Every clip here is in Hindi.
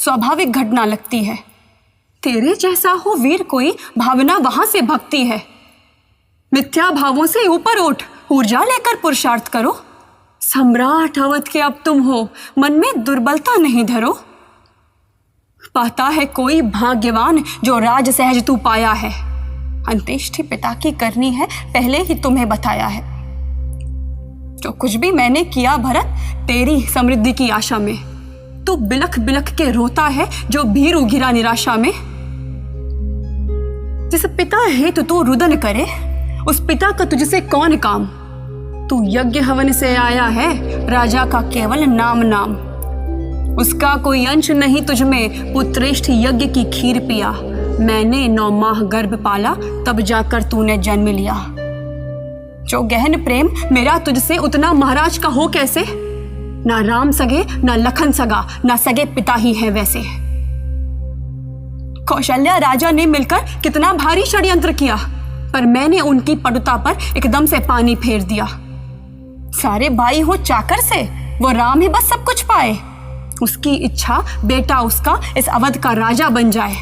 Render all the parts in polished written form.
स्वाभाविक घटना लगती है। तेरे जैसा हो वीर कोई, भावना वहां से भक्ति है। मिथ्या भावों से ऊपर उठ, ऊर्जा लेकर पुरुषार्थ करो। सम्राट अवध के अब तुम हो, मन में दुर्बलता नहीं धरो। पाता है कोई भाग्यवान जो राज सहज तू पाया है। अंत्येष्टि पिता की करनी है, पहले ही तुम्हें बताया है। जो कुछ भी मैंने किया भरत, तेरी समृद्धि की आशा में। तू बिलख बिलख के रोता है जो भीरू घिरा निराशा में। जिस पिता है तो तू रुदन करे, उस पिता का तुझसे कौन काम। तू यज्ञ हवन से आया है, राजा का केवल नाम नाम। उसका कोई अंश नहीं तुझ में, पुत्रेष्ठ यज्ञ की खीर पिया। मैंने 9 माह गर्भ पाला, तब जाकर तूने जन्म लिया। जो गहन प्रेम मेरा तुझसे, उतना महाराज का हो कैसे। ना राम सगे, ना लखन सगा, ना सगे पिता ही है वैसे। कौशल्या राजा ने मिलकर कितना भारी षड्यंत्र किया, पर मैंने उनकी पटुता पर एकदम से पानी फेर दिया। सारे भाई हो चाकर से, वो राम ही बस सब कुछ पाए। उसकी इच्छा बेटा उसका इस अवध का राजा बन जाए।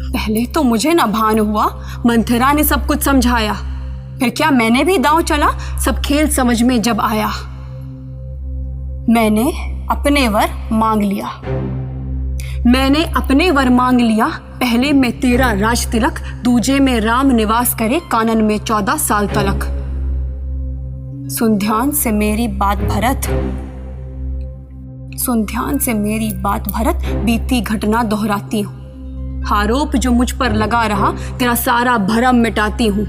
पहले तो मुझे न भान हुआ, मंथरा ने सब कुछ समझाया। फिर क्या मैंने भी दांव चला, सब खेल समझ में जब आया। मैंने अपने वर मांग लिया। मैंने अपने वर मांग लिया। पहले में तेरा राज तिलक, दूजे में राम निवास करे कानन में 14 साल तलक। सुन ध्यान से मेरी बात भरत, सुन ध्यान से मेरी बात भरत, बीती घटना दोहराती हूँ। आरोप जो मुझ पर लगा रहा, तेरा सारा भरम मिटाती हूँ।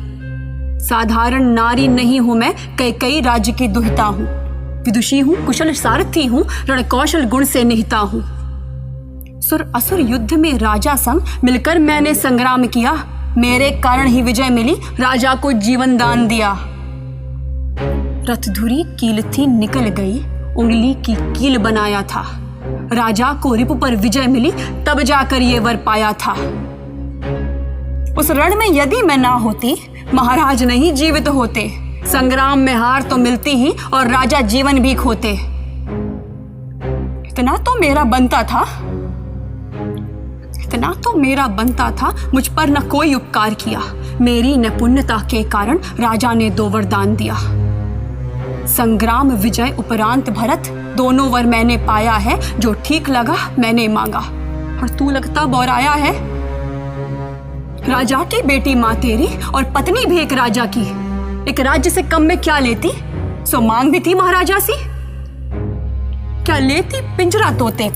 साधारण नारी नहीं हूं मैं, कई राज्य की दुहिता हूँ। विदुषी हूँ, कुशल सारथी हूँ, रणकौशल गुण से निहिता हूँ। सुर असुर युद्ध में राजा संग मिलकर मैंने संग्राम किया। मेरे कारण ही विजय मिली, राजा को जीवन दान दिया। रथधुरी कील थी निकल गई, उंगली की कील बनाया था। राजा को रिपु पर विजय मिली, तब जाकर ये वर पाया था। उस रण में यदि मैं ना होती, महाराज नहीं जीवित होते। संग्राम में हार तो मिलती ही, और राजा जीवन भी खोते। इतना तो मेरा बनता था, इतना तो मेरा बनता था। मुझ पर न कोई उपकार किया, मेरी नपुण्यता के कारण राजा ने 2 वरदान दिया। संग्राम विजय उपरांत भरत, दोनों वर मैंने पाया है। जो ठीक लगा मैंने मांगा, और तू लगता बौराया है। राजा की बेटी माँ तेरी, और पत्नी भी एक राजा की। एक राज्य से कम में क्या लेती, सो मांग भी थी महाराजा सी। क्या लेती पिंजरा तोते का,